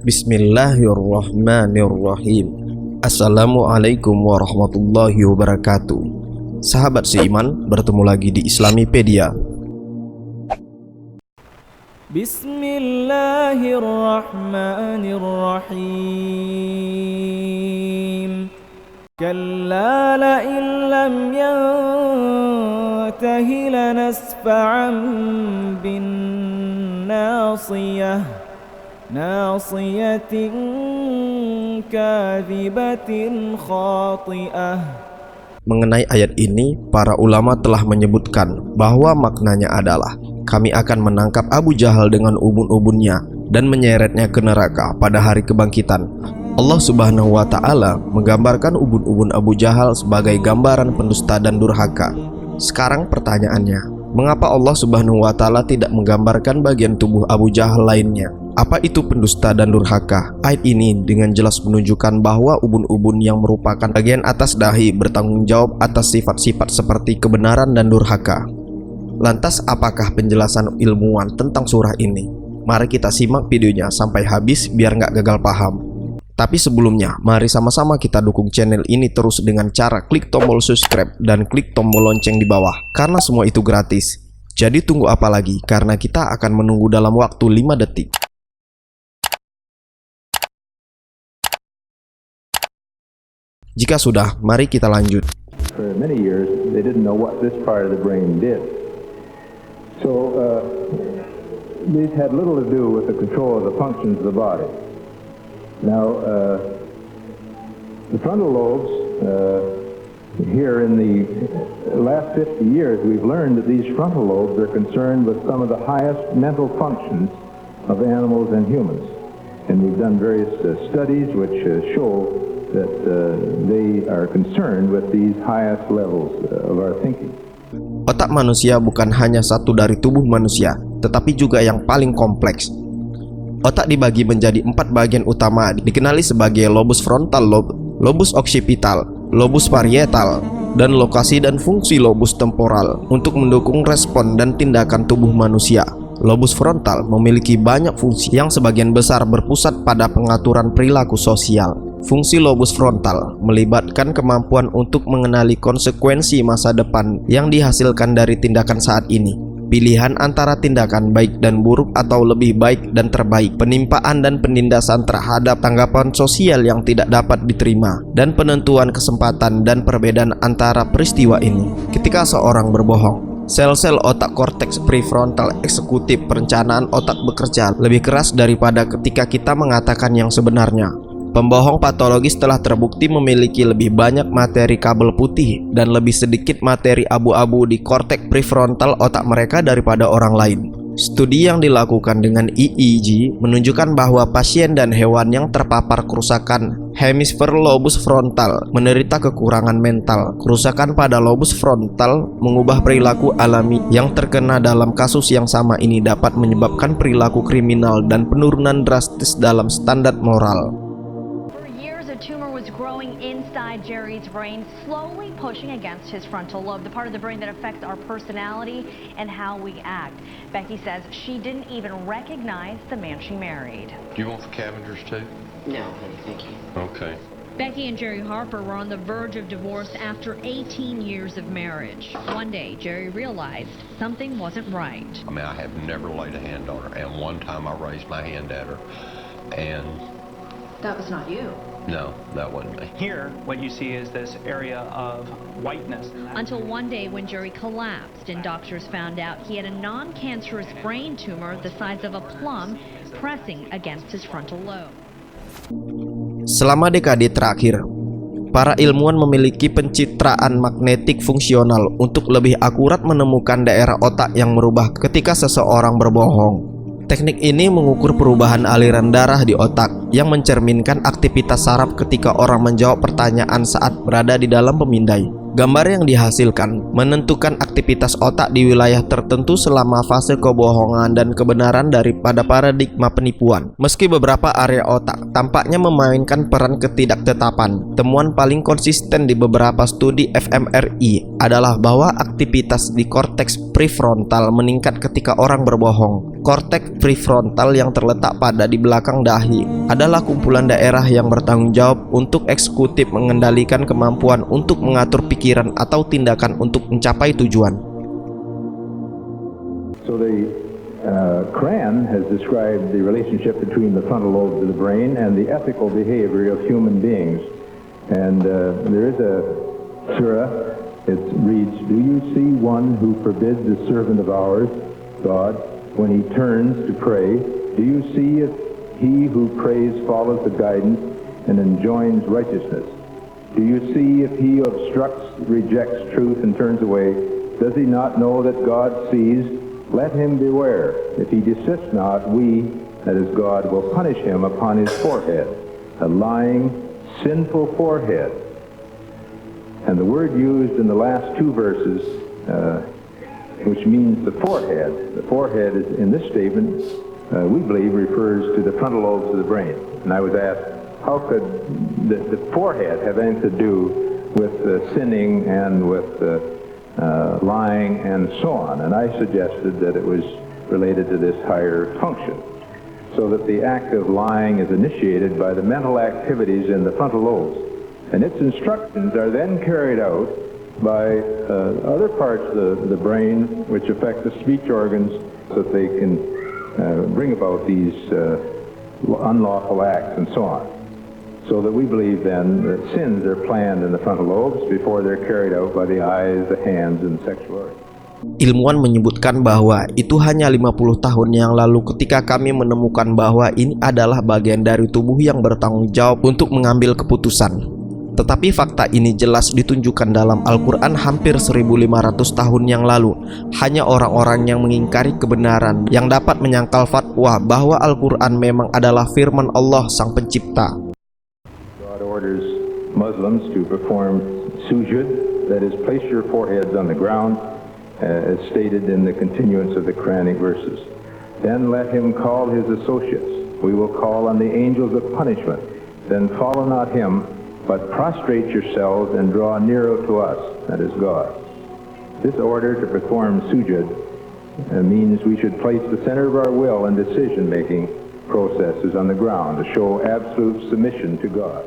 Bismillahirrahmanirrahim. Assalamualaikum warahmatullahi wabarakatuh. Sahabat seiman, bertemu lagi di Islamipedia. Bismillahirrahmanirrahim. Kalla la illam yantahi lanasfa'an bin nasiyah nasiyatin kadhibatin khati'ah. Mengenai ayat ini, para ulama telah menyebutkan bahwa maknanya adalah kami akan menangkap Abu Jahal dengan ubun-ubunnya dan menyeretnya ke neraka pada hari kebangkitan. Allah Subhanahu wa Ta'ala menggambarkan ubun-ubun Abu Jahal sebagai gambaran pendusta dan durhaka. Sekarang pertanyaannya, mengapa Allah Subhanahu wa Ta'ala tidak menggambarkan bagian tubuh Abu Jahal lainnya? Apa itu pendusta dan durhaka? Ayat ini dengan jelas menunjukkan bahwa ubun-ubun yang merupakan bagian atas dahi bertanggung jawab atas sifat-sifat seperti kebenaran dan durhaka. Lantas apakah penjelasan ilmuwan tentang surah ini? Mari kita simak videonya sampai habis biar nggak gagal paham. Tapi sebelumnya, mari sama-sama kita dukung channel ini terus dengan cara klik tombol subscribe dan klik tombol lonceng di bawah, karena semua itu gratis. Jadi tunggu apa lagi? Karena kita akan menunggu dalam waktu 5 detik. Jika sudah, mari kita lanjut. For many years, they didn't know what this part of the brain did. So, these had little to do with the control of the functions of the body. Now, the frontal lobes, here in the last 50 years, we've learned that these frontal lobes are concerned with some of the highest mental functions of animals and humans. And we've done various studies which show that they are concerned with these highest levels of our thinking. Otak manusia bukan hanya satu dari tubuh manusia, tetapi juga yang paling kompleks. Otak dibagi menjadi 4 bagian utama, dikenali sebagai lobus frontal lobe, lobus occipital, lobus parietal, dan lokasi dan fungsi lobus temporal untuk mendukung respon dan tindakan tubuh manusia. Lobus frontal memiliki banyak fungsi yang sebagian besar berpusat pada pengaturan perilaku sosial. Fungsi lobus frontal melibatkan kemampuan untuk mengenali konsekuensi masa depan yang dihasilkan dari tindakan saat ini, pilihan antara tindakan baik dan buruk atau lebih baik dan terbaik, penimpaan dan penindasan terhadap tanggapan sosial yang tidak dapat diterima, dan penentuan kesempatan dan perbedaan antara peristiwa ini. Ketika seorang berbohong, sel-sel otak korteks prefrontal eksekutif perencanaan otak bekerja lebih keras daripada ketika kita mengatakan yang sebenarnya. Pembohong patologis telah terbukti memiliki lebih banyak materi kabel putih dan lebih sedikit materi abu-abu di korteks prefrontal otak mereka daripada orang lain. Studi yang dilakukan dengan EEG menunjukkan bahwa pasien dan hewan yang terpapar kerusakan hemisfer lobus frontal menderita kekurangan mental. Kerusakan pada lobus frontal mengubah perilaku alami yang terkena dalam kasus yang sama ini dapat menyebabkan perilaku kriminal dan penurunan drastis dalam standar moral. Tumor was growing inside Jerry's brain, slowly pushing against his frontal lobe, the part of the brain that affects our personality and how we act. Becky says she didn't even recognize the man she married. Do you want the Cavenders too? No, honey, thank you. Okay. Becky and Jerry Harper were on the verge of divorce after 18 years of marriage. One day, Jerry realized something wasn't right. I mean, I have never laid a hand on her, and one time I raised my hand at her, and... That was not you. No, that wasn't me. Here, what you see is this area of whiteness. Until one day when Jerry collapsed and doctors found out he had a non-cancerous brain tumor the size of a plum pressing against his frontal lobe. Selama dekade terakhir, para ilmuwan memiliki pencitraan magnetik fungsional untuk lebih akurat menemukan daerah otak yang merubah ketika seseorang berbohong. Teknik ini mengukur perubahan aliran darah di otak yang mencerminkan aktivitas saraf ketika orang menjawab pertanyaan saat berada di dalam pemindai. Gambar yang dihasilkan menentukan aktivitas otak di wilayah tertentu selama fase kebohongan dan kebenaran daripada paradigma penipuan. Meski beberapa area otak tampaknya memainkan peran ketidaktetapan, temuan paling konsisten di beberapa studi fMRI adalah bahwa aktivitas di korteks prefrontal meningkat ketika orang berbohong. Korteks prefrontal yang terletak pada di belakang dahi adalah kumpulan daerah yang bertanggung jawab untuk eksekutif, mengendalikan kemampuan untuk mengatur pikiran atau tindakan untuk mencapai tujuan. So the Quran has described the relationship between the frontal lobes of the brain and the ethical behavior of human beings. And there is a surah, it reads, "Do you see one who forbids a servant of ours, God, when he turns to pray? Do you see if he who prays follows the guidance and enjoins righteousness? Do you see if he obstructs, rejects truth, and turns away? Does he not know that God sees? Let him beware. If he desists not, we, that is God, will punish him upon his forehead, a lying, sinful forehead." And the word used in the last two verses, which means the forehead is, in this statement, we believe refers to the frontal lobes of the brain. And I was asked, how could the forehead have anything to do with sinning and with lying and so on? And I suggested that it was related to this higher function, so that the act of lying is initiated by the mental activities in the frontal lobes, and its instructions are then carried out by other parts of the brain which affect the speech organs, so that they can bring about these unlawful acts and so on. So that we believe then that sins are planned in the frontal lobes before they're carried out by the eyes, the hands, and sexual organs. Ilmuwan menyebutkan bahwa itu hanya 50 tahun yang lalu ketika kami menemukan bahwa ini adalah bagian dari tubuh yang bertanggung jawab untuk mengambil keputusan. Tetapi fakta ini jelas ditunjukkan dalam Al-Quran hampir 1500 tahun yang lalu. Hanya orang-orang yang mengingkari kebenaran yang dapat menyangkal fatwa bahwa Al-Quran memang adalah firman Allah Sang Pencipta. God orders Muslims to perform sujud, that is, place your foreheads on the ground, as stated in the continuance of the Quranic verses. Then let him call his associates. We will call on the angels of punishment. Then follow not him, but prostrate yourselves and draw nearer to us, that is God. This order to perform sujud means we should place the center of our will and decision-making processes on the ground to show absolute submission to God.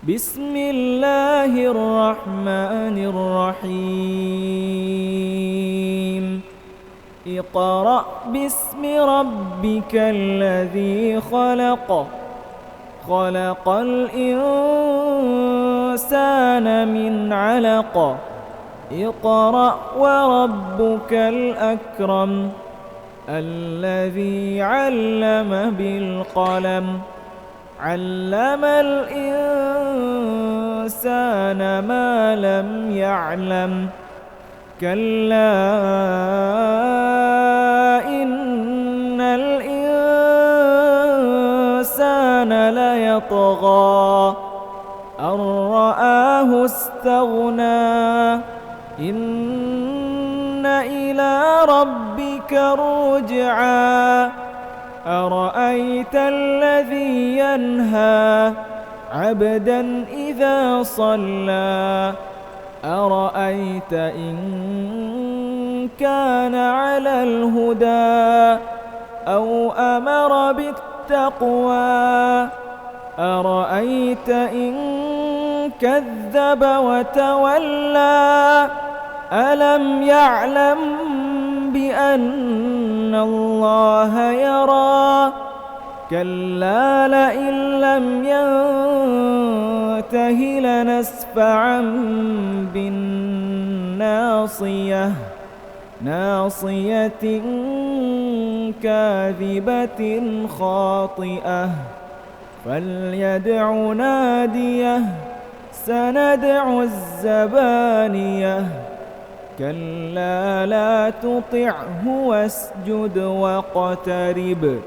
Bismillahirrahmanirrahim. Iqra' bismi rabbikal ladzi khalaq. Khalaqal insana min 'alaq. Iqra' wa rabbukal akram. Alladzi 'allama bil qalam. 'Allamal insana ma lam ya'lam. Kalla innal insana la yatgha an ra'ahu istaghna. Inna ila rabbika ruj'a. أرأيت الذي ينهى عبدا إذا صلى أرأيت إن كان على الهدى أو أمر بالتقوى أرأيت إن كذب وتولى ألم يعلم بأن الله يرى كلا لئن لم ينته لنسفعا بالناصية ناصية كاذبة خاطئة فليدع ناديه سندع الزبانية كلا لا تطعه واسجد واقترب